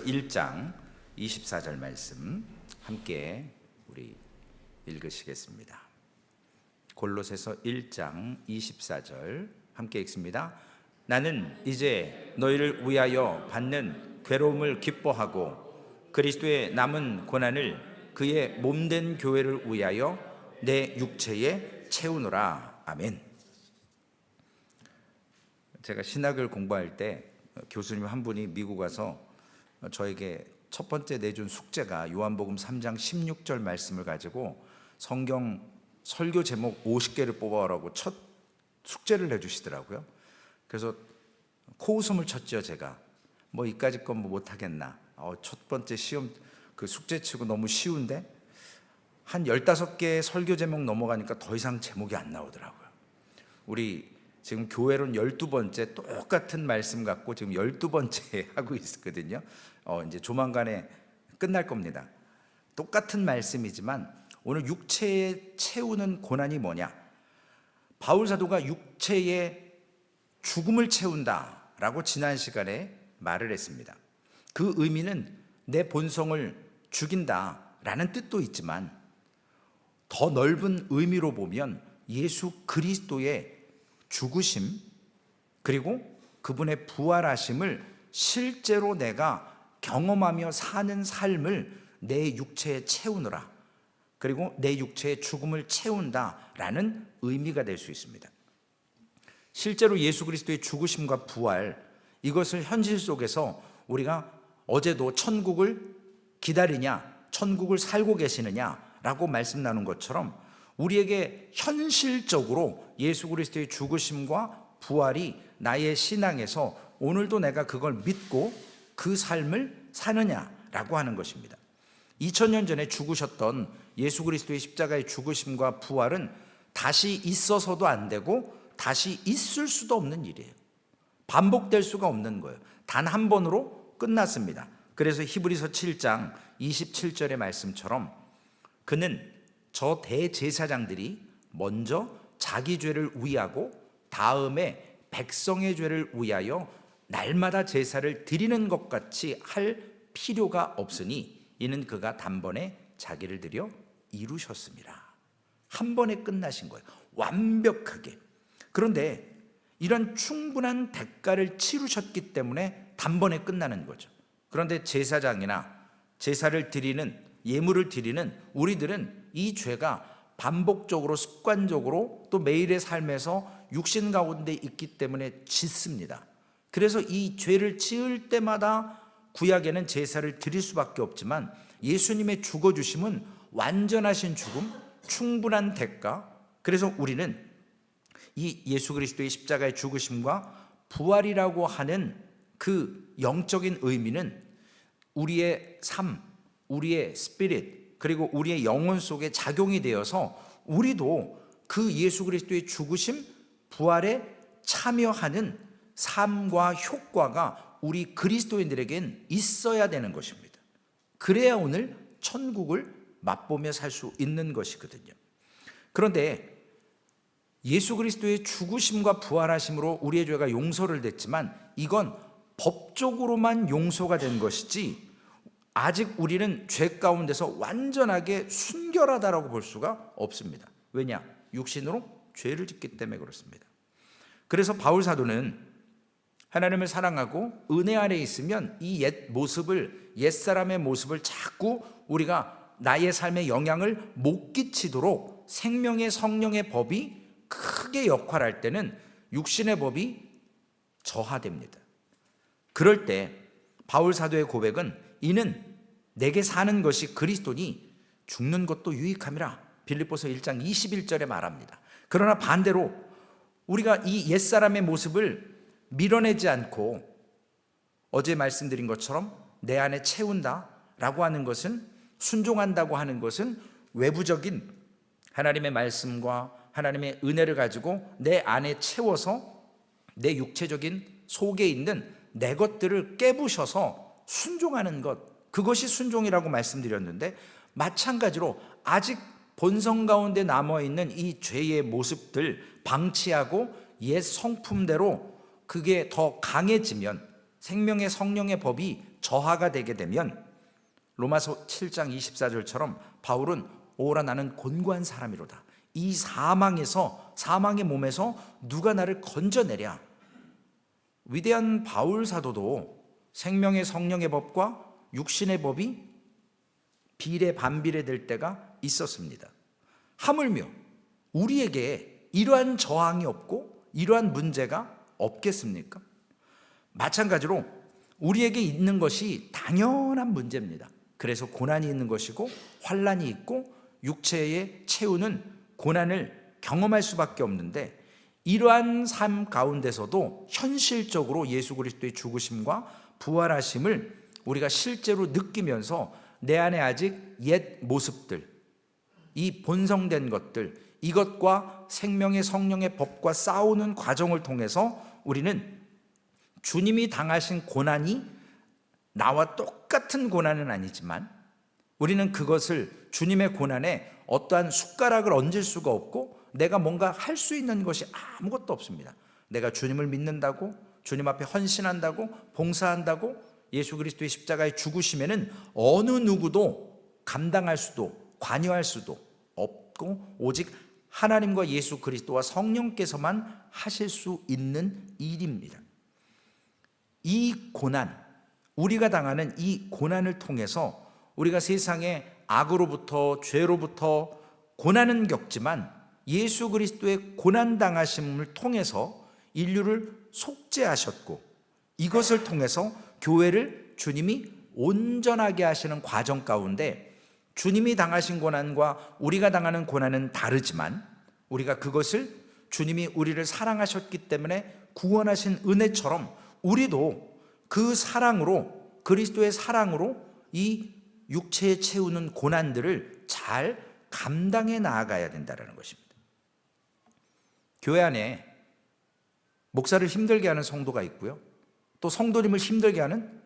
1장 24절 말씀 함께 우리 읽으시겠습니다. 골로새서 1장 24절 함께 읽습니다. 나는 이제 너희를 위하여 받는 괴로움을 기뻐하고 그리스도의 남은 고난을 그의 몸된 교회를 위하여 내 육체에 채우노라. 아멘. 제가 신학을 공부할 때 교수님 한 분이 미국 와서 저에게 첫 번째 내준 숙제가 요한복음 3장 16절 말씀을 가지고 성경 설교 제목 50개를 뽑아오라고 첫 숙제를 내주시더라고요. 그래서 코웃음을 쳤죠. 제가 뭐 이까짓 건 뭐 못하겠나, 첫 번째 시험 그 숙제치고 너무 쉬운데 한 15개의 설교 제목 넘어가니까 더 이상 제목이 안 나오더라고요. 우리 지금 교회론 12번째 똑같은 말씀 갖고 지금 12번째 하고 있거든요. 이제 조만간에 끝날 겁니다. 똑같은 말씀이지만 오늘 육체에 채우는 고난이 뭐냐? 바울 사도가 육체의 죽음을 채운다라고 지난 시간에 말을 했습니다. 그 의미는 내 본성을 죽인다라는 뜻도 있지만 더 넓은 의미로 보면 예수 그리스도의 죽으심 그리고 그분의 부활하심을 실제로 내가 경험하며 사는 삶을 내 육체에 채우느라, 그리고 내 육체의 죽음을 채운다라는 의미가 될 수 있습니다. 실제로 예수 그리스도의 죽으심과 부활, 이것을 현실 속에서 우리가 어제도 천국을 기다리냐, 천국을 살고 계시느냐라고 말씀 나눈 것처럼 우리에게 현실적으로 예수 그리스도의 죽으심과 부활이 나의 신앙에서 오늘도 내가 그걸 믿고 그 삶을 사느냐라고 하는 것입니다. 2000년 전에 죽으셨던 예수 그리스도의 십자가의 죽으심과 부활은 다시 있어서도 안 되고 다시 있을 수도 없는 일이에요. 반복될 수가 없는 거예요. 단 한 번으로 끝났습니다. 그래서 히브리서 7장 27절의 말씀처럼 그는 저 대제사장들이 먼저 자기 죄를 위하고 다음에 백성의 죄를 위하여 날마다 제사를 드리는 것 같이 할 필요가 없으니 이는 그가 단번에 자기를 드려 이루셨습니다. 한 번에 끝나신 거예요. 완벽하게. 그런데 이런 충분한 대가를 치르셨기 때문에 단번에 끝나는 거죠. 그런데 제사장이나 제사를 드리는, 예물을 드리는 우리들은 이 죄가 반복적으로 습관적으로 또 매일의 삶에서 육신 가운데 있기 때문에 짖습니다. 그래서 이 죄를 지을 때마다 구약에는 제사를 드릴 수밖에 없지만 예수님의 죽어주심은 완전하신 죽음, 충분한 대가. 그래서 우리는 이 예수 그리스도의 십자가의 죽으심과 부활이라고 하는 그 영적인 의미는 우리의 삶, 우리의 스피릿, 그리고 우리의 영혼 속에 작용이 되어서 우리도 그 예수 그리스도의 죽으심, 부활에 참여하는 삶과 효과가 우리 그리스도인들에겐 있어야 되는 것입니다. 그래야 오늘 천국을 맛보며 살 수 있는 것이거든요. 그런데 예수 그리스도의 죽으심과 부활하심으로 우리의 죄가 용서를 됐지만 이건 법적으로만 용서가 된 것이지 아직 우리는 죄 가운데서 완전하게 순결하다라고 볼 수가 없습니다. 왜냐? 육신으로 죄를 짓기 때문에 그렇습니다. 그래서 바울 사도는 하나님을 사랑하고 은혜 안에 있으면 이 옛사람의 모습을 자꾸 우리가 나의 삶에 영향을 못 끼치도록 생명의 성령의 법이 크게 역할할 때는 육신의 법이 저하됩니다. 그럴 때 바울 사도의 고백은 이는 내게 사는 것이 그리스도니 죽는 것도 유익함이라 빌립보서 1장 21절에 말합니다. 그러나 반대로 우리가 이 옛사람의 모습을 밀어내지 않고 어제 말씀드린 것처럼 내 안에 채운다라고 하는 것은, 순종한다고 하는 것은 외부적인 하나님의 말씀과 하나님의 은혜를 가지고 내 안에 채워서 내 육체적인 속에 있는 내 것들을 깨부셔서 순종하는 것, 그것이 순종이라고 말씀드렸는데 마찬가지로 아직 본성 가운데 남아있는 이 죄의 모습들 방치하고 옛 성품대로 그게 더 강해지면, 생명의 성령의 법이 저하가 되게 되면 로마서 7장 24절처럼 바울은 오라 나는 곤고한 사람이로다. 이 사망의 몸에서 누가 나를 건져내랴. 위대한 바울 사도도 생명의 성령의 법과 육신의 법이 비례반비례될 때가 있었습니다. 하물며 우리에게 이러한 저항이 없고 이러한 문제가 없겠습니까? 마찬가지로 우리에게 있는 것이 당연한 문제입니다. 그래서 고난이 있는 것이고 환난이 있고 육체에 채우는 고난을 경험할 수밖에 없는데, 이러한 삶 가운데서도 현실적으로 예수 그리스도의 죽으심과 부활하심을 우리가 실제로 느끼면서 내 안에 아직 옛 모습들, 이 본성된 것들, 이것과 생명의 성령의 법과 싸우는 과정을 통해서 우리는 주님이 당하신 고난이 나와 똑같은 고난은 아니지만 우리는 그것을 주님의 고난에 어떠한 숟가락을 얹을 수가 없고 내가 뭔가 할 수 있는 것이 아무것도 없습니다. 내가 주님을 믿는다고, 주님 앞에 헌신한다고, 봉사한다고, 예수 그리스도의 십자가의 죽으심에는 어느 누구도 감당할 수도 관여할 수도 없고 오직 하나님과 예수 그리스도와 성령께서만 하실 수 있는 일입니다. 이 고난, 우리가 당하는 이 고난을 통해서 우리가 세상의 악으로부터 죄로부터 고난은 겪지만 예수 그리스도의 고난 당하심을 통해서 인류를 속죄하셨고, 이것을 통해서 교회를 주님이 온전하게 하시는 과정 가운데 주님이 당하신 고난과 우리가 당하는 고난은 다르지만 우리가 그것을 주님이 우리를 사랑하셨기 때문에 구원하신 은혜처럼 우리도 그 사랑으로, 그리스도의 사랑으로 이 육체에 채우는 고난들을 잘 감당해 나아가야 된다는 것입니다. 교회 안에 목사를 힘들게 하는 성도가 있고요, 또 성도님을 힘들게 하는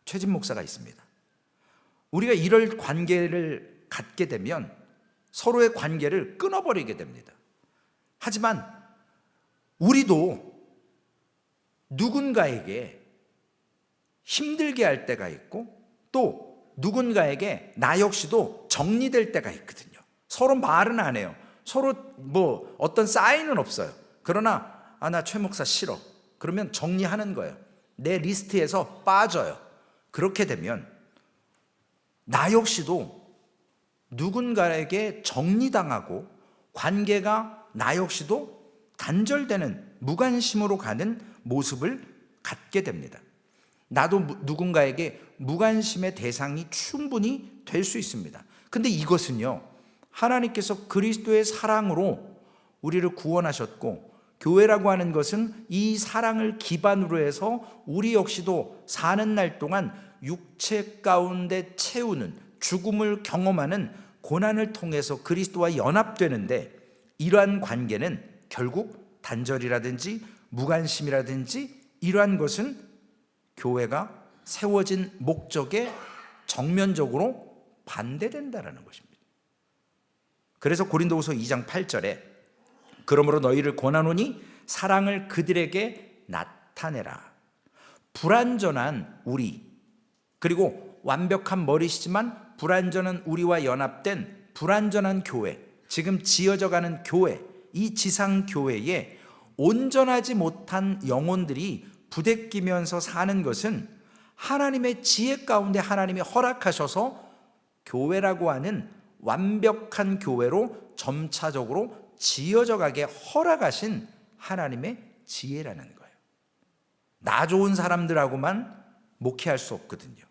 최진 목사가 있습니다. 우리가 이럴 관계를 갖게 되면 서로의 관계를 끊어버리게 됩니다. 하지만 우리도 누군가에게 힘들게 할 때가 있고 또 누군가에게 나 역시도 정리될 때가 있거든요. 서로 말은 안 해요. 서로 뭐 어떤 사인은 없어요. 그러나 나 최 목사 싫어. 그러면 정리하는 거예요. 내 리스트에서 빠져요. 그렇게 되면 나 역시도 누군가에게 정리당하고 관계가 나 역시도 단절되는 무관심으로 가는 모습을 갖게 됩니다. 나도 누군가에게 무관심의 대상이 충분히 될 수 있습니다. 근데 이것은요, 하나님께서 그리스도의 사랑으로 우리를 구원하셨고, 교회라고 하는 것은 이 사랑을 기반으로 해서 우리 역시도 사는 날 동안 육체 가운데 채우는, 죽음을 경험하는 고난을 통해서 그리스도와 연합되는데, 이러한 관계는 결국 단절이라든지 무관심이라든지 이러한 것은 교회가 세워진 목적에 정면적으로 반대된다는 것입니다. 그래서 고린도후서 2장 8절에 그러므로 너희를 권하노니 사랑을 그들에게 나타내라. 불완전한 우리, 그리고 완벽한 머리시지만 불완전한 우리와 연합된 불완전한 교회, 지금 지어져가는 교회, 이 지상 교회에 온전하지 못한 영혼들이 부대끼면서 사는 것은 하나님의 지혜 가운데 하나님이 허락하셔서 교회라고 하는 완벽한 교회로 점차적으로 지어져 가게 허락하신 하나님의 지혜라는 거예요. 나 좋은 사람들하고만 목회할 수 없거든요.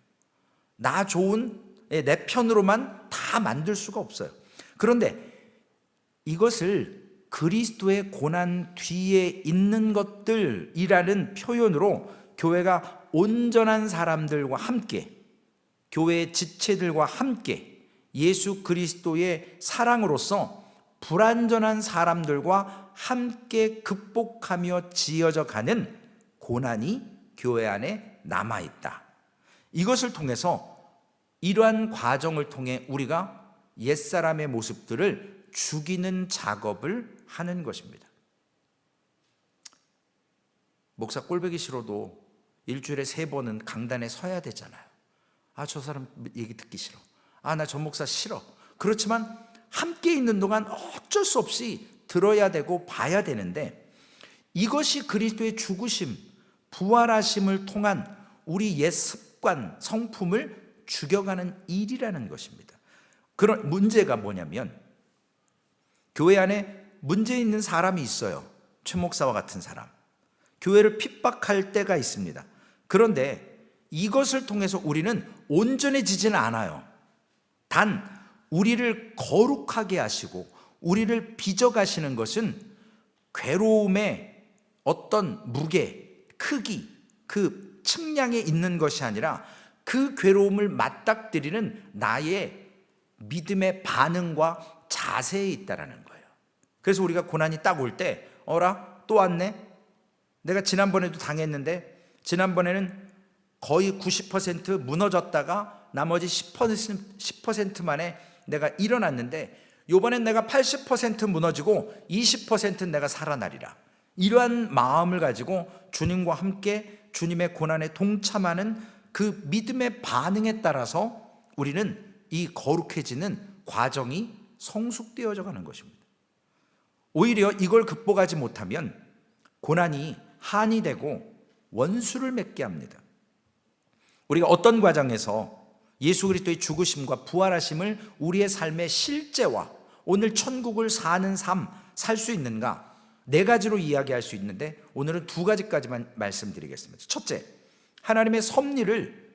나 좋은 내 편으로만 다 만들 수가 없어요. 그런데 이것을 그리스도의 고난 뒤에 있는 것들이라는 표현으로 교회가 온전한 사람들과 함께, 교회의 지체들과 함께 예수 그리스도의 사랑으로서 불완전한 사람들과 함께 극복하며 지어져 가는 고난이 교회 안에 남아있다. 이것을 통해서, 이러한 과정을 통해 우리가 옛사람의 모습들을 죽이는 작업을 하는 것입니다. 목사 꼴보기 싫어도 일주일에 3번은 강단에 서야 되잖아요. 아, 저 사람 얘기 듣기 싫어. 아, 나 저 목사 싫어. 그렇지만 함께 있는 동안 어쩔 수 없이 들어야 되고 봐야 되는데, 이것이 그리스도의 죽으심, 부활하심을 통한 우리 옛 습관, 성품을 죽여가는 일이라는 것입니다. 그런 문제가 뭐냐면, 교회 안에 문제 있는 사람이 있어요. 최 목사와 같은 사람. 교회를 핍박할 때가 있습니다. 그런데 이것을 통해서 우리는 온전해지지는 않아요. 단 우리를 거룩하게 하시고 우리를 빚어가시는 것은 괴로움의 어떤 무게, 크기, 그 측량에 있는 것이 아니라 그 괴로움을 맞닥뜨리는 나의 믿음의 반응과 자세에 있다라는 거예요. 그래서 우리가 고난이 딱 올 때, 어라? 또 왔네? 내가 지난번에도 당했는데, 지난번에는 거의 90% 무너졌다가 나머지 10% 만에 내가 일어났는데, 이번엔 내가 80% 무너지고 20%는 내가 살아나리라. 이러한 마음을 가지고 주님과 함께 주님의 고난에 동참하는 그 믿음의 반응에 따라서 우리는 이 거룩해지는 과정이 성숙되어져 가는 것입니다. 오히려 이걸 극복하지 못하면 고난이 한이 되고 원수를 맺게 합니다. 우리가 어떤 과정에서 예수 그리스도의 죽으심과 부활하심을 우리의 삶의 실제와 오늘 천국을 사는 삶 살 수 있는가? 4가지로 이야기할 수 있는데 오늘은 2가지까지만 말씀드리겠습니다. 첫째, 하나님의 섭리를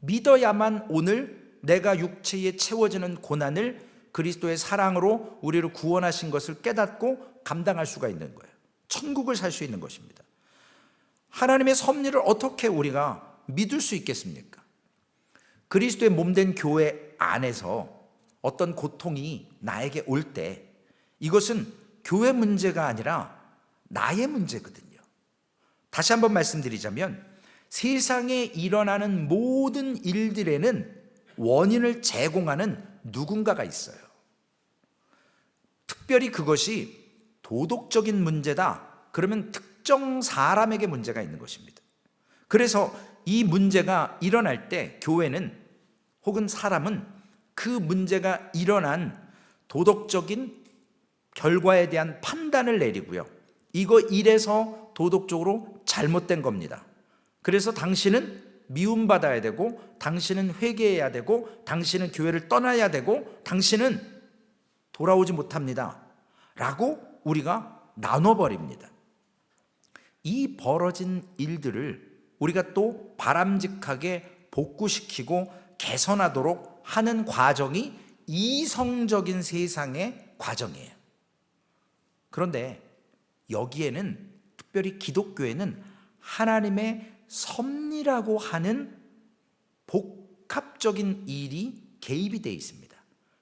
믿어야만 오늘 내가 육체에 채워지는 고난을 그리스도의 사랑으로 우리를 구원하신 것을 깨닫고 감당할 수가 있는 거예요. 천국을 살 수 있는 것입니다. 하나님의 섭리를 어떻게 우리가 믿을 수 있겠습니까? 그리스도의 몸된 교회 안에서 어떤 고통이 나에게 올 때 이것은 교회 문제가 아니라 나의 문제거든요. 다시 한번 말씀드리자면 세상에 일어나는 모든 일들에는 원인을 제공하는 누군가가 있어요. 특별히 그것이 도덕적인 문제다. 그러면 특정 사람에게 문제가 있는 것입니다. 그래서 이 문제가 일어날 때 교회는 혹은 사람은 그 문제가 일어난 도덕적인 결과에 대한 판단을 내리고요. 이거 이래서 도덕적으로 잘못된 겁니다. 그래서 당신은 미움받아야 되고, 당신은 회개해야 되고, 당신은 교회를 떠나야 되고, 당신은 돌아오지 못합니다 라고 우리가 나눠버립니다. 이 벌어진 일들을 우리가 또 바람직하게 복구시키고 개선하도록 하는 과정이 이성적인 세상의 과정이에요. 그런데 여기에는 특별히 기독교에는 하나님의 섭리라고 하는 복합적인 일이 개입이 되어 있습니다.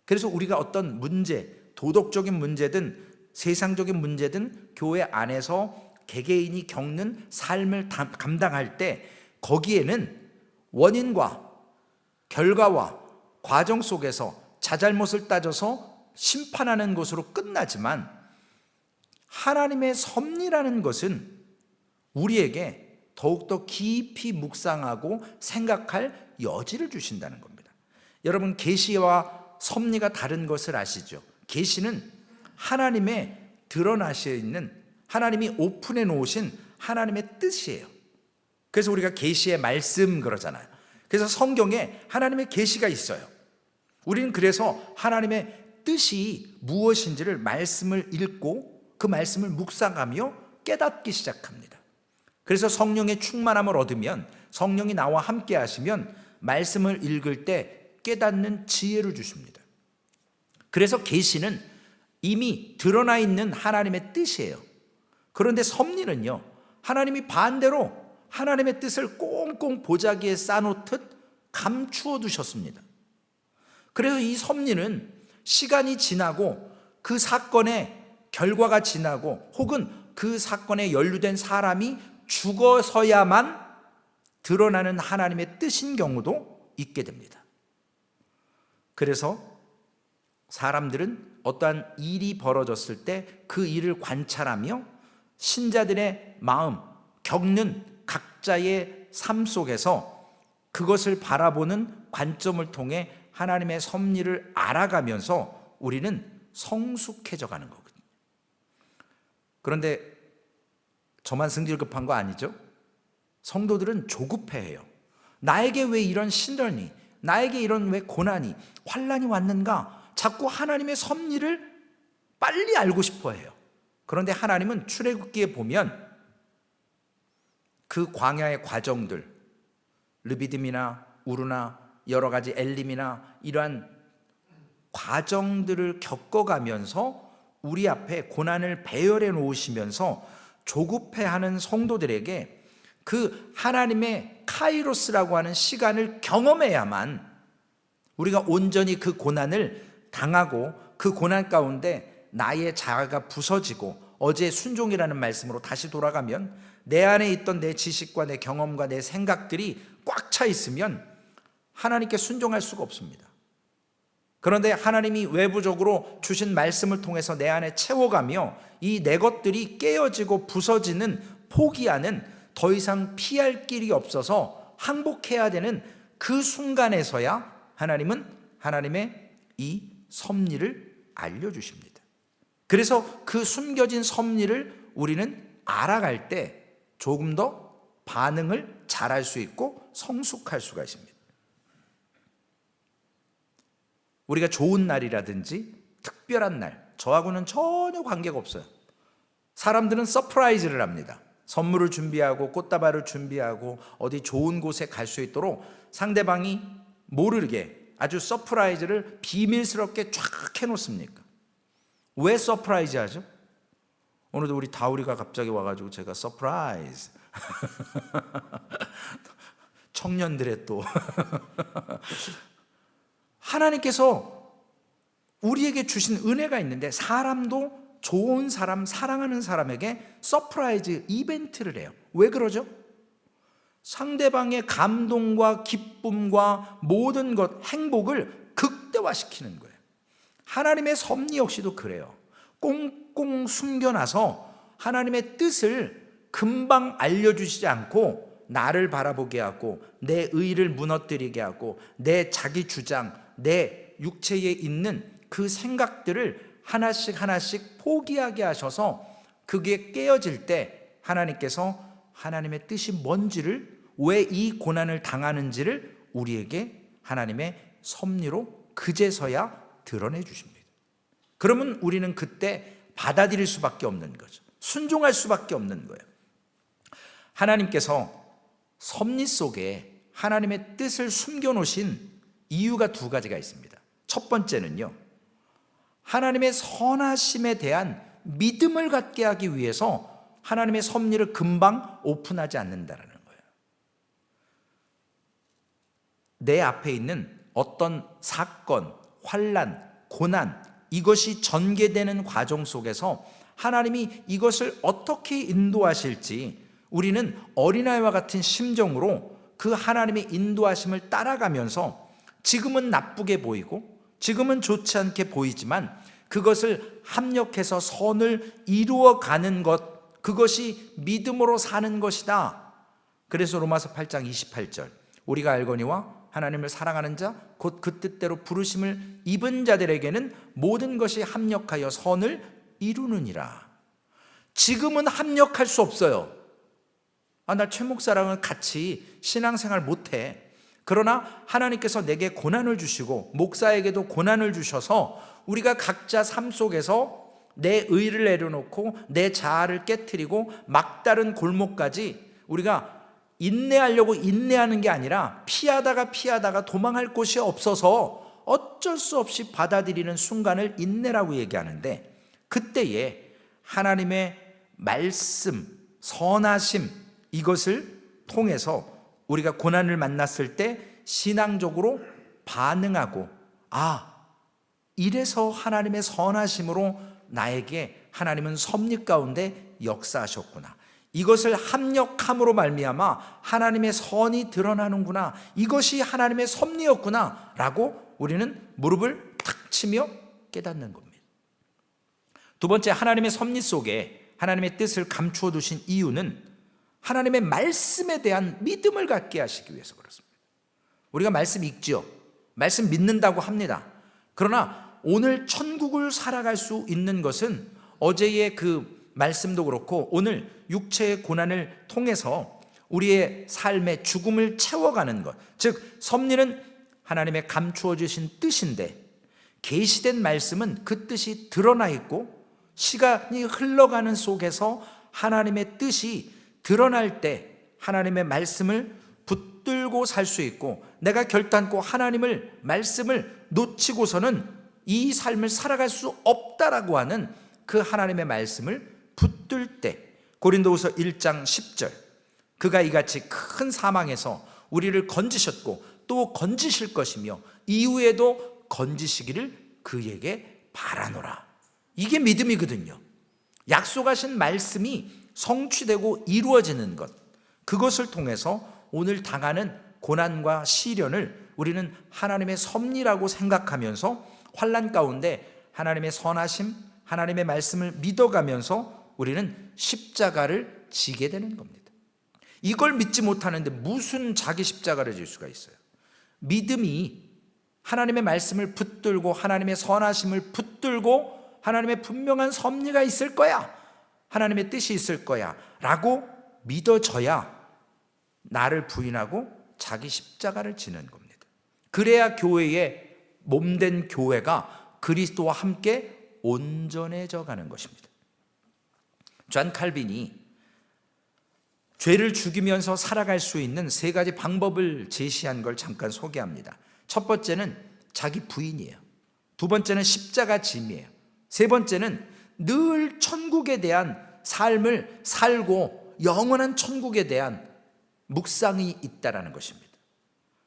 그래서 우리가 어떤 문제, 도덕적인 문제든 세상적인 문제든 교회 안에서 개개인이 겪는 삶을 감당할 때 거기에는 원인과 결과와 과정 속에서 자잘못을 따져서 심판하는 것으로 끝나지만, 하나님의 섭리라는 것은 우리에게 더욱더 깊이 묵상하고 생각할 여지를 주신다는 겁니다. 여러분, 계시와 섭리가 다른 것을 아시죠? 계시는 하나님의 드러나셔 있는, 하나님이 오픈해 놓으신 하나님의 뜻이에요. 그래서 우리가 계시의 말씀 그러잖아요. 그래서 성경에 하나님의 계시가 있어요. 우리는 그래서 하나님의 뜻이 무엇인지를 말씀을 읽고 그 말씀을 묵상하며 깨닫기 시작합니다. 그래서 성령의 충만함을 얻으면, 성령이 나와 함께 하시면 말씀을 읽을 때 깨닫는 지혜를 주십니다. 그래서 계시는 이미 드러나 있는 하나님의 뜻이에요. 그런데 섭리는요, 하나님이 반대로 하나님의 뜻을 꽁꽁 보자기에 싸놓듯 감추어 두셨습니다. 그래서 이 섭리는 시간이 지나고 그 사건의 결과가 지나고 혹은 그 사건에 연루된 사람이 죽어서야만 드러나는 하나님의 뜻인 경우도 있게 됩니다. 그래서 사람들은 어떠한 일이 벌어졌을 때 그 일을 관찰하며 신자들의 마음, 겪는 각자의 삶 속에서 그것을 바라보는 관점을 통해 하나님의 섭리를 알아가면서 우리는 성숙해져 가는 거거든요. 그런데 저만 승질급한 거 아니죠? 성도들은 조급해해요. 나에게 왜 이런 시련이, 나에게 이런 왜 고난이, 환난이 왔는가? 자꾸 하나님의 섭리를 빨리 알고 싶어 해요. 그런데 하나님은 출애굽기에 보면 그 광야의 과정들, 르비딤이나 우르나 여러 가지 엘림이나 이러한 과정들을 겪어가면서 우리 앞에 고난을 배열해 놓으시면서 조급해하는 성도들에게 그 하나님의 카이로스라고 하는 시간을 경험해야만 우리가 온전히 그 고난을 당하고 그 고난 가운데 나의 자아가 부서지고 어제 순종이라는 말씀으로 다시 돌아가면 내 안에 있던 내 지식과 내 경험과 내 생각들이 꽉 차 있으면 하나님께 순종할 수가 없습니다. 그런데 하나님이 외부적으로 주신 말씀을 통해서 내 안에 채워가며 이 내 것들이 깨어지고 부서지는, 포기하는, 더 이상 피할 길이 없어서 항복해야 되는 그 순간에서야 하나님은 하나님의 이 섭리를 알려주십니다. 그래서 그 숨겨진 섭리를 우리는 알아갈 때 조금 더 반응을 잘할 수 있고 성숙할 수가 있습니다. 우리가 좋은 날이라든지 특별한 날, 저하고는 전혀 관계가 없어요. 사람들은 서프라이즈를 합니다. 선물을 준비하고 꽃다발을 준비하고 어디 좋은 곳에 갈 수 있도록 상대방이 모르게 아주 서프라이즈를 비밀스럽게 쫙 해놓습니까? 왜 서프라이즈 하죠? 오늘도 우리 다우리가 갑자기 와가지고 제가 서프라이즈 청년들의 또 하나님께서 우리에게 주신 은혜가 있는데 사람도 좋은 사람, 사랑하는 사람에게 서프라이즈 이벤트를 해요. 왜 그러죠? 상대방의 감동과 기쁨과 모든 것, 행복을 극대화시키는 거예요. 하나님의 섭리 역시도 그래요. 꽁꽁 숨겨놔서 하나님의 뜻을 금방 알려주시지 않고 나를 바라보게 하고 내 의를 무너뜨리게 하고 내 자기 주장, 내 육체에 있는 그 생각들을 하나씩 하나씩 포기하게 하셔서 그게 깨어질 때 하나님께서 하나님의 뜻이 뭔지를, 왜 이 고난을 당하는지를 우리에게 하나님의 섭리로 그제서야 드러내 주십니다. 그러면 우리는 그때 받아들일 수밖에 없는 거죠. 순종할 수밖에 없는 거예요. 하나님께서 섭리 속에 하나님의 뜻을 숨겨놓으신 이유가 두 가지가 있습니다. 첫 번째는요, 하나님의 선하심에 대한 믿음을 갖게 하기 위해서 하나님의 섭리를 금방 오픈하지 않는다는 거예요. 내 앞에 있는 어떤 사건, 환난, 고난, 이것이 전개되는 과정 속에서 하나님이 이것을 어떻게 인도하실지 우리는 어린아이와 같은 심정으로 그 하나님의 인도하심을 따라가면서 지금은 나쁘게 보이고 지금은 좋지 않게 보이지만 그것을 합력해서 선을 이루어가는 것, 그것이 믿음으로 사는 것이다. 그래서 로마서 8장 28절 우리가 알거니와 하나님을 사랑하는 자 곧 그 뜻대로 부르심을 입은 자들에게는 모든 것이 합력하여 선을 이루느니라. 지금은 합력할 수 없어요. 나 최 목사랑은 같이 신앙생활 못해. 그러나 하나님께서 내게 고난을 주시고 목사에게도 고난을 주셔서 우리가 각자 삶 속에서 내 의를 내려놓고 내 자아를 깨트리고 막다른 골목까지 우리가 인내하려고 인내하는 게 아니라 피하다가 도망할 곳이 없어서 어쩔 수 없이 받아들이는 순간을 인내라고 얘기하는데, 그때에 하나님의 말씀, 선하심, 이것을 통해서 우리가 고난을 만났을 때 신앙적으로 반응하고, 이래서 하나님의 선하심으로 나에게 하나님은 섭리 가운데 역사하셨구나, 이것을 합력함으로 말미암아 하나님의 선이 드러나는구나, 이것이 하나님의 섭리였구나 라고 우리는 무릎을 탁 치며 깨닫는 겁니다. 두 번째, 하나님의 섭리 속에 하나님의 뜻을 감추어 두신 이유는 하나님의 말씀에 대한 믿음을 갖게 하시기 위해서 그렇습니다. 우리가 말씀 읽지요. 말씀 믿는다고 합니다. 그러나 오늘 천국을 살아갈 수 있는 것은 어제의 그 말씀도 그렇고 오늘 육체의 고난을 통해서 우리의 삶의 죽음을 채워가는 것, 즉 섭리는 하나님의 감추어 주신 뜻인데 계시된 말씀은 그 뜻이 드러나 있고 시간이 흘러가는 속에서 하나님의 뜻이 드러날 때 하나님의 말씀을 붙들고 살 수 있고, 내가 결단코 하나님을 말씀을 놓치고서는 이 삶을 살아갈 수 없다라고 하는 그 하나님의 말씀을 붙들 때, 고린도후서 1장 10절, 그가 이같이 큰 사망에서 우리를 건지셨고 또 건지실 것이며 이후에도 건지시기를 그에게 바라노라. 이게 믿음이거든요. 약속하신 말씀이 성취되고 이루어지는 것, 그것을 통해서 오늘 당하는 고난과 시련을 우리는 하나님의 섭리라고 생각하면서 환난 가운데 하나님의 선하심, 하나님의 말씀을 믿어가면서 우리는 십자가를 지게 되는 겁니다. 이걸 믿지 못하는데 무슨 자기 십자가를 질 수가 있어요? 믿음이 하나님의 말씀을 붙들고 하나님의 선하심을 붙들고 하나님의 분명한 섭리가 있을 거야, 하나님의 뜻이 있을 거야 라고 믿어져야 나를 부인하고 자기 십자가를 지는 겁니다. 그래야 교회의 몸된 교회가 그리스도와 함께 온전해져 가는 것입니다. 존 칼빈이 죄를 죽이면서 살아갈 수 있는 세 가지 방법을 제시한 걸 잠깐 소개합니다. 첫 번째는 자기 부인이에요. 두 번째는 십자가 짐이에요. 세 번째는 늘 천국에 대한 삶을 살고 영원한 천국에 대한 묵상이 있다라는 것입니다.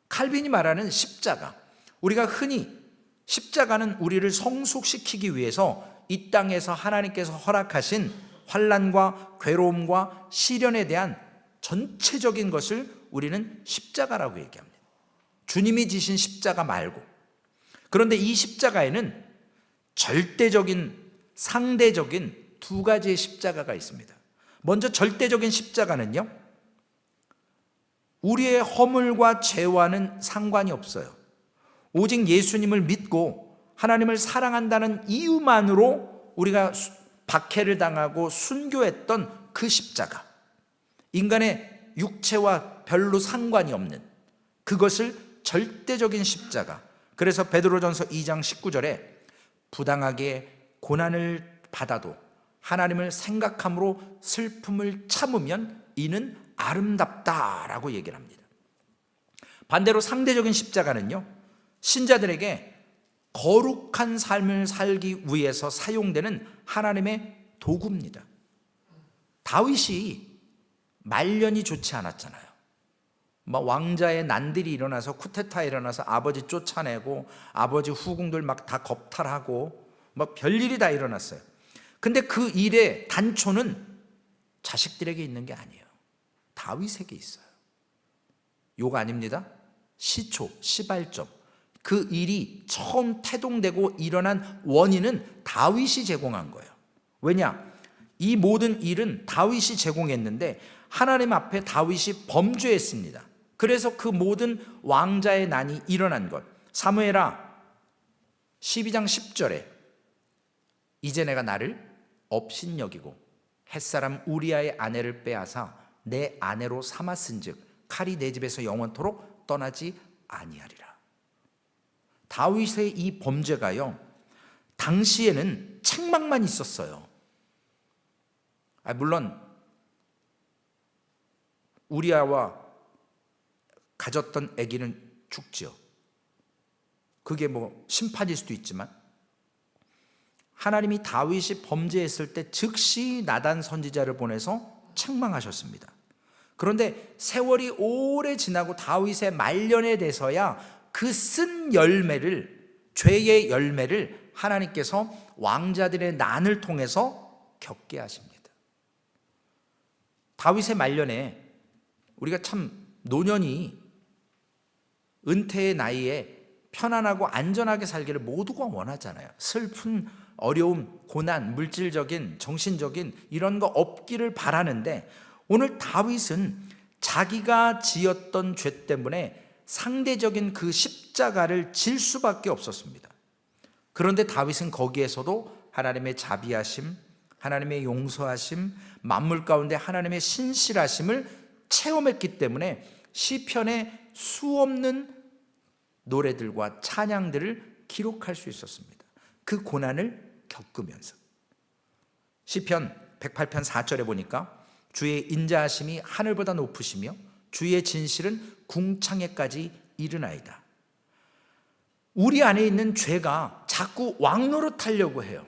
칼빈이 말하는 십자가, 우리가 흔히 십자가는 우리를 성숙시키기 위해서 이 땅에서 하나님께서 허락하신 환난과 괴로움과 시련에 대한 전체적인 것을 우리는 십자가라고 얘기합니다. 주님이 지신 십자가 말고. 그런데 이 십자가에는 절대적인, 상대적인 두 가지의 십자가가 있습니다. 먼저 절대적인 십자가는요, 우리의 허물과 죄와는 상관이 없어요. 오직 예수님을 믿고 하나님을 사랑한다는 이유만으로 우리가 박해를 당하고 순교했던 그 십자가, 인간의 육체와 별로 상관이 없는 그것을 절대적인 십자가. 그래서 베드로전서 2장 19절에 부당하게 고난을 받아도 하나님을 생각함으로 슬픔을 참으면 이는 아름답다라고 얘기를 합니다. 반대로 상대적인 십자가는요, 신자들에게 거룩한 삶을 살기 위해서 사용되는 하나님의 도구입니다. 다윗이 말년이 좋지 않았잖아요. 막 왕자의 난들이 일어나서 쿠데타가 일어나서 아버지 쫓아내고 아버지 후궁들 막 다 겁탈하고 막 별일이 다 일어났어요. 근데 그 일의 단초는 자식들에게 있는 게 아니에요. 다윗에게 있어요. 욕 아닙니다. 시초, 시발점. 그 일이 처음 태동되고 일어난 원인은 다윗이 제공한 거예요. 왜냐? 이 모든 일은 다윗이 제공했는데 하나님 앞에 다윗이 범죄했습니다. 그래서 그 모든 왕자의 난이 일어난 것. 사무엘하 12장 10절에 이제 내가 나를 업신여기고 햇사람 우리아의 아내를 빼앗아 내 아내로 삼았은즉 칼이 내 집에서 영원토록 떠나지 아니하리라. 다윗의 이 범죄가요, 당시에는 책망만 있었어요. 물론 우리아와 가졌던 아기는 죽죠. 그게 뭐 심판일 수도 있지만 하나님이 다윗이 범죄했을 때 즉시 나단 선지자를 보내서 책망하셨습니다. 그런데 세월이 오래 지나고 다윗의 말년에 돼서야 그 쓴 열매를, 죄의 열매를 하나님께서 왕자들의 난을 통해서 겪게 하십니다. 다윗의 말년에 우리가 참 노년이 은퇴의 나이에 편안하고 안전하게 살기를 모두가 원하잖아요. 슬픈 어려움, 고난, 물질적인, 정신적인 이런 거 없기를 바라는데 오늘 다윗은 자기가 지었던 죄 때문에 상대적인 그 십자가를 질 수밖에 없었습니다. 그런데 다윗은 거기에서도 하나님의 자비하심, 하나님의 용서하심, 만물 가운데 하나님의 신실하심을 체험했기 때문에 시편에 수없는 노래들과 찬양들을 기록할 수 있었습니다. 그 고난을 겪으면서. 시편 108편 4절에 보니까 주의 인자하심이 하늘보다 높으시며 주의 진실은 궁창에까지 이르나이다. 우리 안에 있는 죄가 자꾸 왕노릇하려고 해요.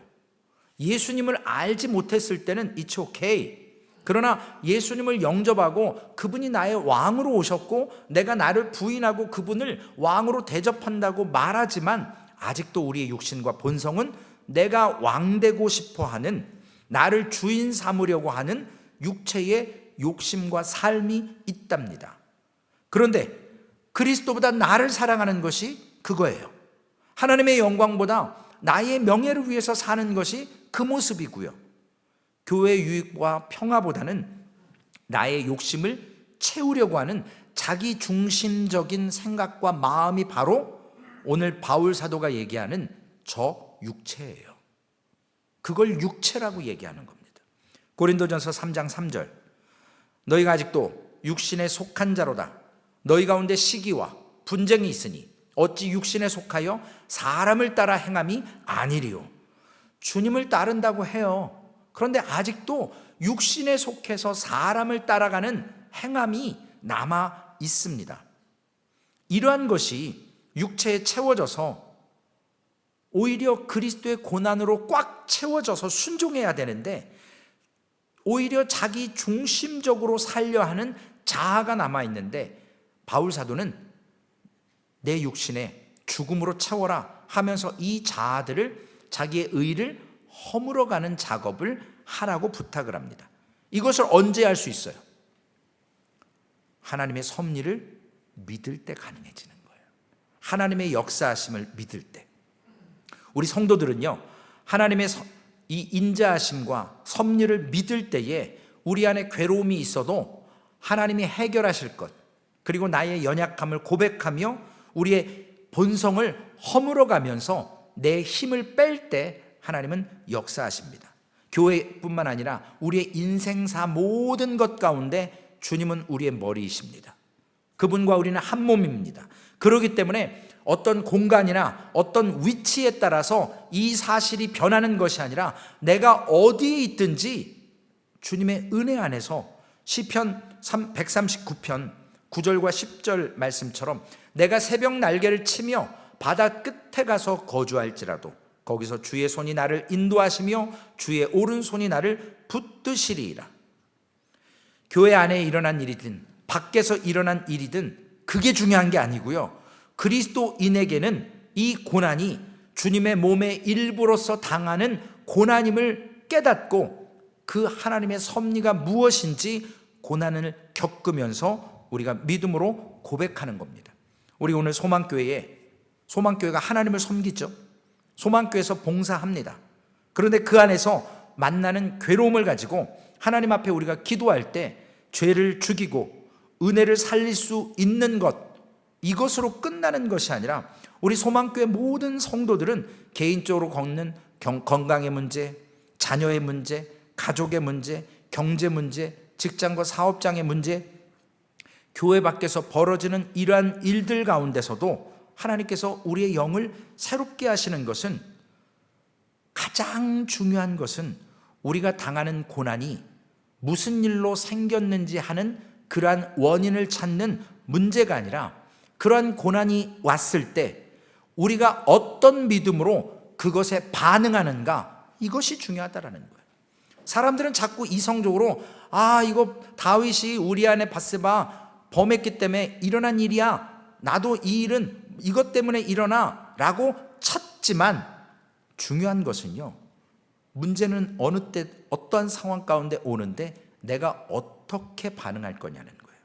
예수님을 알지 못했을 때는 it's okay. 그러나 예수님을 영접하고 그분이 나의 왕으로 오셨고 내가 나를 부인하고 그분을 왕으로 대접한다고 말하지만 아직도 우리의 육신과 본성은 내가 왕되고 싶어하는, 나를 주인 삼으려고 하는 육체의 욕심과 삶이 있답니다. 그런데 그리스도보다 나를 사랑하는 것이 그거예요. 하나님의 영광보다 나의 명예를 위해서 사는 것이 그 모습이고요. 교회 유익과 평화보다는 나의 욕심을 채우려고 하는 자기 중심적인 생각과 마음이 바로 오늘 바울 사도가 얘기하는 저 육체예요. 그걸 육체라고 얘기하는 겁니다. 고린도전서 3장 3절, 너희가 아직도 육신에 속한 자로다. 너희 가운데 시기와 분쟁이 있으니 어찌 육신에 속하여 사람을 따라 행함이 아니리요. 주님을 따른다고 해요. 그런데 아직도 육신에 속해서 사람을 따라가는 행함이 남아 있습니다. 이러한 것이 육체에 채워져서 오히려 그리스도의 고난으로 꽉 채워져서 순종해야 되는데 오히려 자기 중심적으로 살려 하는 자아가 남아 있는데 바울 사도는 내 육신에 죽음으로 채워라 하면서 이 자아들을, 자기의 의를 허물어가는 작업을 하라고 부탁을 합니다. 이것을 언제 할 수 있어요? 하나님의 섭리를 믿을 때 가능해지는 거예요. 하나님의 역사하심을 믿을 때. 우리 성도들은요, 하나님의 이 인자하심과 섭리를 믿을 때에 우리 안에 괴로움이 있어도 하나님이 해결하실 것, 그리고 나의 연약함을 고백하며 우리의 본성을 허물어가면서 내 힘을 뺄 때 하나님은 역사하십니다. 교회뿐만 아니라 우리의 인생사 모든 것 가운데 주님은 우리의 머리이십니다. 그분과 우리는 한 몸입니다. 그렇기 때문에 어떤 공간이나 어떤 위치에 따라서 이 사실이 변하는 것이 아니라 내가 어디에 있든지 주님의 은혜 안에서 시편 139편 9절과 10절 말씀처럼 내가 새벽 날개를 치며 바다 끝에 가서 거주할지라도 거기서 주의 손이 나를 인도하시며 주의 오른손이 나를 붙드시리이다. 교회 안에 일어난 일이든 밖에서 일어난 일이든 그게 중요한 게 아니고요, 그리스도인에게는 이 고난이 주님의 몸의 일부로서 당하는 고난임을 깨닫고 그 하나님의 섭리가 무엇인지 고난을 겪으면서 우리가 믿음으로 고백하는 겁니다. 우리 오늘 소망교회가 하나님을 섬기죠. 소망교회에서 봉사합니다. 그런데 그 안에서 만나는 괴로움을 가지고 하나님 앞에 우리가 기도할 때 죄를 죽이고 은혜를 살릴 수 있는 것, 이것으로 끝나는 것이 아니라 우리 소망교회 모든 성도들은 개인적으로 겪는 건강의 문제, 자녀의 문제, 가족의 문제, 경제 문제, 직장과 사업장의 문제, 교회 밖에서 벌어지는 이러한 일들 가운데서도 하나님께서 우리의 영을 새롭게 하시는 것은, 가장 중요한 것은 우리가 당하는 고난이 무슨 일로 생겼는지 하는 그러한 원인을 찾는 문제가 아니라 그러한 고난이 왔을 때 우리가 어떤 믿음으로 그것에 반응하는가, 이것이 중요하다라는 거예요. 사람들은 자꾸 이성적으로 이거 다윗이 우리아의 밧세바 범했기 때문에 일어난 일이야, 나도 이 일은 이것 때문에 일어나 라고 찾지만, 중요한 것은요, 문제는 어느 때 어떠한 상황 가운데 오는데 내가 어떻게 반응할 거냐는 거예요.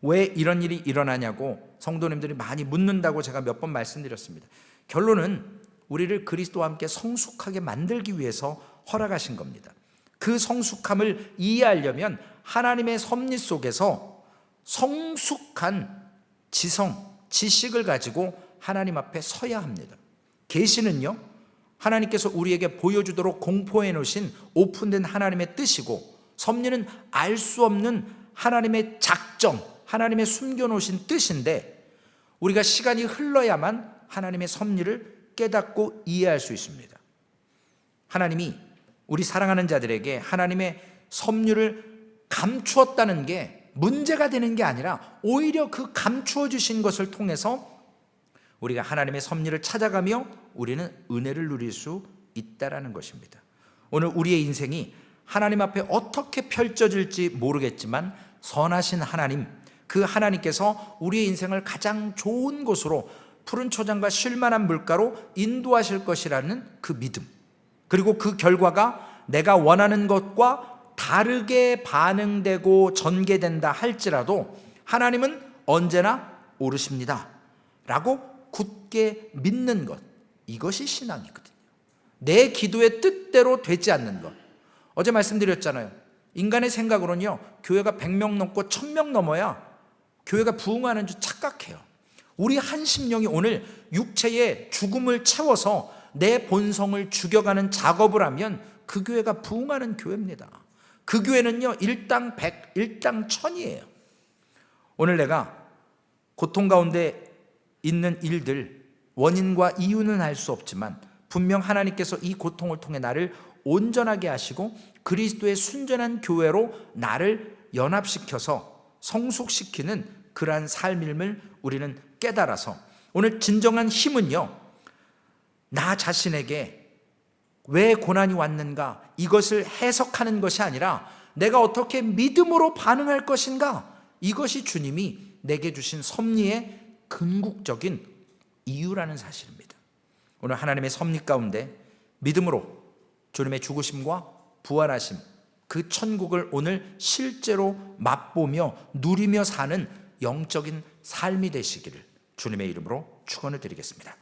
왜 이런 일이 일어나냐고 성도님들이 많이 묻는다고 제가 몇 번 말씀드렸습니다. 결론은 우리를 그리스도와 함께 성숙하게 만들기 위해서 허락하신 겁니다. 그 성숙함을 이해하려면 하나님의 섭리 속에서 성숙한 지식을 가지고 하나님 앞에 서야 합니다. 계시는요, 하나님께서 우리에게 보여주도록 공포해 놓으신 오픈된 하나님의 뜻이고, 섭리는 알 수 없는 하나님의 작정, 하나님의 숨겨놓으신 뜻인데, 우리가 시간이 흘러야만 하나님의 섭리를 깨닫고 이해할 수 있습니다. 하나님이 우리 사랑하는 자들에게 하나님의 섭리를 감추었다는 게 문제가 되는 게 아니라, 오히려 그 감추어 주신 것을 통해서 우리가 하나님의 섭리를 찾아가며 우리는 은혜를 누릴 수 있다라는 것입니다. 오늘 우리의 인생이 하나님 앞에 어떻게 펼쳐질지 모르겠지만, 선하신 하나님, 그 하나님께서 우리의 인생을 가장 좋은 곳으로, 푸른 초장과 쉴만한 물가로 인도하실 것이라는 그 믿음, 그리고 그 결과가 내가 원하는 것과 다르게 반응되고 전개된다 할지라도 하나님은 언제나 옳으십니다 라고 굳게 믿는 것, 이것이 신앙이거든요. 내 기도의 뜻대로 되지 않는 것. 어제 말씀드렸잖아요. 인간의 생각으로는요, 교회가 100명 넘고 1000명 넘어야 교회가 부흥하는 줄 착각해요. 우리 한 심령이 오늘 육체의 죽음을 채워서 내 본성을 죽여가는 작업을 하면 그 교회가 부흥하는 교회입니다. 그 교회는요, 일당 100, 일당 1000이에요. 오늘 내가 고통 가운데 있는 일들, 원인과 이유는 알 수 없지만 분명 하나님께서 이 고통을 통해 나를 온전하게 하시고 그리스도의 순전한 교회로 나를 연합시켜서 성숙시키는 그러한 삶임을 우리는 깨달아서, 오늘 진정한 힘은요, 나 자신에게 왜 고난이 왔는가 이것을 해석하는 것이 아니라 내가 어떻게 믿음으로 반응할 것인가, 이것이 주님이 내게 주신 섭리의 근국적인 이유라는 사실입니다. 오늘 하나님의 섭리 가운데 믿음으로 주님의 죽으심과 부활하심, 그 천국을 오늘 실제로 맛보며 누리며 사는 영적인 삶이 되시기를 주님의 이름으로 축원을 드리겠습니다.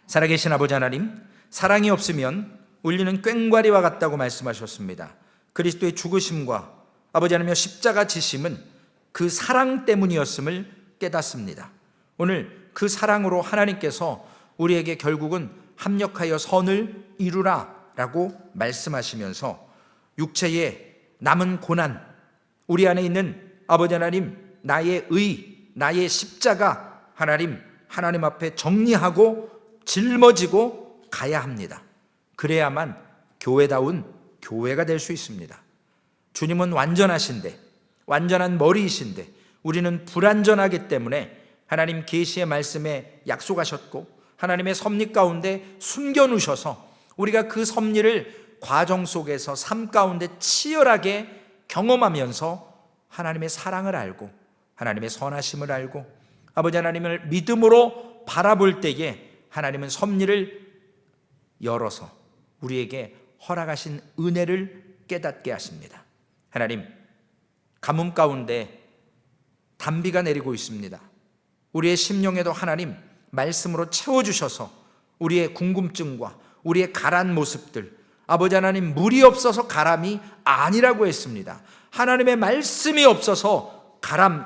살아계신 아버지 하나님, 사랑이 없으면 울리는 꽹과리와 같다고 말씀하셨습니다. 그리스도의 죽으심과 아버지 하나님 십자가 지심은 그 사랑 때문이었음을 깨닫습니다. 오늘 그 사랑으로 하나님께서 우리에게 결국은 합력하여 선을 이루라 라고 말씀하시면서 육체의 남은 고난, 우리 안에 있는 아버지 하나님 나의 나의 십자가 하나님 앞에 정리하고 짊어지고 가야 합니다. 그래야만 교회다운 교회가 될 수 있습니다. 주님은 완전하신데, 완전한 머리이신데 우리는 불완전하기 때문에 하나님 계시의 말씀에 약속하셨고 하나님의 섭리 가운데 숨겨놓으셔서 우리가 그 섭리를 과정 속에서 삶 가운데 치열하게 경험하면서 하나님의 사랑을 알고 하나님의 선하심을 알고 아버지 하나님을 믿음으로 바라볼 때에 하나님은 섭리를 열어서 우리에게 허락하신 은혜를 깨닫게 하십니다. 하나님, 가뭄 가운데 단비가 내리고 있습니다. 우리의 심령에도 하나님 말씀으로 채워주셔서 우리의 궁금증과 우리의 가란 모습들, 아버지 하나님 물이 없어서 가람이 아니라고 했습니다. 하나님의 말씀이 없어서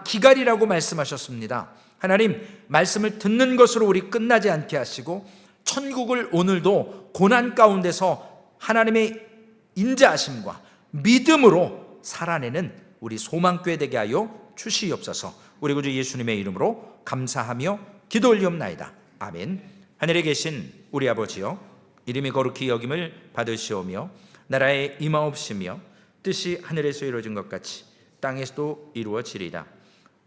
기갈이라고 말씀하셨습니다. 하나님, 말씀을 듣는 것으로 우리 끝나지 않게 하시고 천국을 오늘도 고난 가운데서 하나님의 인자하심과 믿음으로 살아내는 우리 소망교회 되게 하여 주시옵소서. 우리 구주 예수님의 이름으로 감사하며 기도 올리옵나이다. 아멘. 하늘에 계신 우리 아버지여, 이름이 거룩히 여김을 받으시오며 나라에 임하옵시며 뜻이 하늘에서 이루어진 것 같이 땅에서도 이루어지리이다.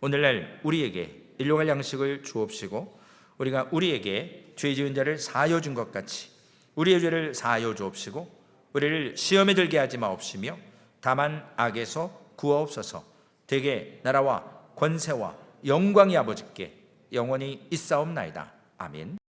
오늘날 우리에게 일용할 양식을 주옵시고 우리가 우리에게 죄 지은 자를 사하여 준 것 같이 우리의 죄를 사하여 주옵시고 우리를 시험에 들게 하지 마옵시며 다만 악에서 구하옵소서. 대개 나라와 권세와 영광이 아버지께 영원히 있사옵나이다. 아멘.